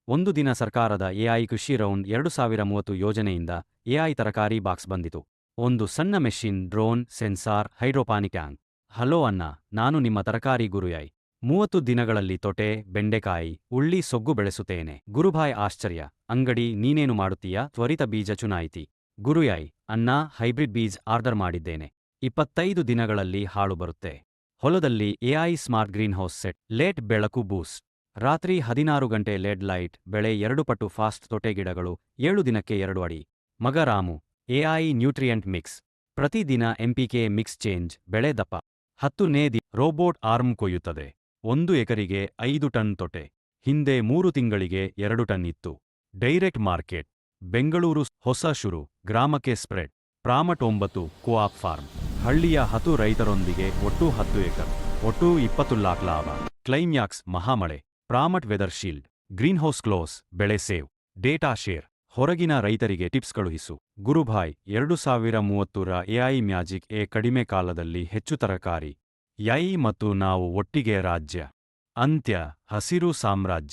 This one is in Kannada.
ಒಂದು ದಿನ ಸರ್ಕಾರದ ಎಐ ಕೃಷಿ ರೌಂಡ್ 2030 ಯೋಜನೆಯಿಂದ ಎಐ ತರಕಾರಿ ಬಾಕ್ಸ್ ಬಂದಿತು. ಒಂದು ಸಣ್ಣ machine, drone, sensor, hydroponic tank. Hello ಅಣ್ಣ, ನಾನು ನಿಮ್ಮ ತರಕಾರಿ ಗುರುಯಾಯ್. 30 ದಿನಗಳಲ್ಲಿ ತೊಟೆ, ಬೆಂಡೆಕಾಯಿ, ಉಳ್ಳಿ ಸೊಗ್ಗು ಬೆಳೆಸುತ್ತೇನೆ. ಗುರುಭಾಯ್ ಆಶ್ಚರ್ಯ. ಅಂಗಡಿ ನೀನೇನು ಮಾಡುತ್ತೀಯಾ? ತ್ವರಿತ ಬೀಜ ಚುನಾಯಿತಿ. ಗುರುಯಾಯ್, ಅಣ್ಣ, ಹೈಬ್ರಿಡ್ ಬೀಜ್ ಆರ್ಡರ್ ಮಾಡಿದ್ದೇನೆ. 25 ದಿನಗಳಲ್ಲಿ ಹಾಳು ಬರುತ್ತೆ. ಹೊಲದಲ್ಲಿ AI smart green house set. Late ಬೆಳಕು ಬೂಸ್ಟ್. ರಾತ್ರಿ 16 ಗಂಟೆ ಲೆಡ್ ಲೈಟ್. ಬೆಳೆ 2 ಪಟ್ಟು ಫಾಸ್ಟ್. ತೊಟೆ ಗಿಡಗಳು 7 ದಿನಕ್ಕೆ 2 ಅಡಿ. ಮಗ ರಾಮು. AI nutrient mix. ಪ್ರತಿದಿನ ಎಂಪಿಕೆ ಮಿಕ್ಸ್ ಚೇಂಜ್. ಬೆಳೆ ದಪ್ಪ. 10ನೇ ರೋಬೋಟ್ ಆರ್ಮ್ ಕೊಯ್ಯುತ್ತದೆ. 1 ಎಕರೆಗೆ 5 ಟನ್ ತೊಟೆ. ಹಿಂದೆ 3 ತಿಂಗಳಿಗೆ 2 ಟನ್ ಇತ್ತು. Direct market. ಬೆಂಗಳೂರು ಹೊಸ ಶುರು. ಗ್ರಾಮಕ್ಕೆ ಸ್ಪ್ರೆಡ್. ಪ್ರಾಮಟ್ 9 co-op form. ಹಳ್ಳಿಯ 10 ರೈತರೊಂದಿಗೆ ಒಟ್ಟು 10 ಎಕರ್. ಒಟ್ಟು 20 ಲಾಖ ಲಾಭ. ಕ್ಲೈಮ್ಯಾಕ್ಸ್ ಮಹಾಮಳೆ. Prompt weather shield. Greenhouse close. ಬೆಳೆ ಸೇವ್. Data share. ಹೊರಗಿನ ರೈತರಿಗೆ ಟಿಪ್ಸ್ ಕಳುಹಿಸು. Gurubhai, 2030 AI magic. ಕಡಿಮೆ ಕಾಲದಲ್ಲಿ ಹೆಚ್ಚು ತರಕಾರಿ. ಎಐ ಮತ್ತು ನಾವು ಒಟ್ಟಿಗೆ ರಾಜ್ಯ. ಅಂತ್ಯ. ಹಸಿರು ಸಾಮ್ರಾಜ್ಯ.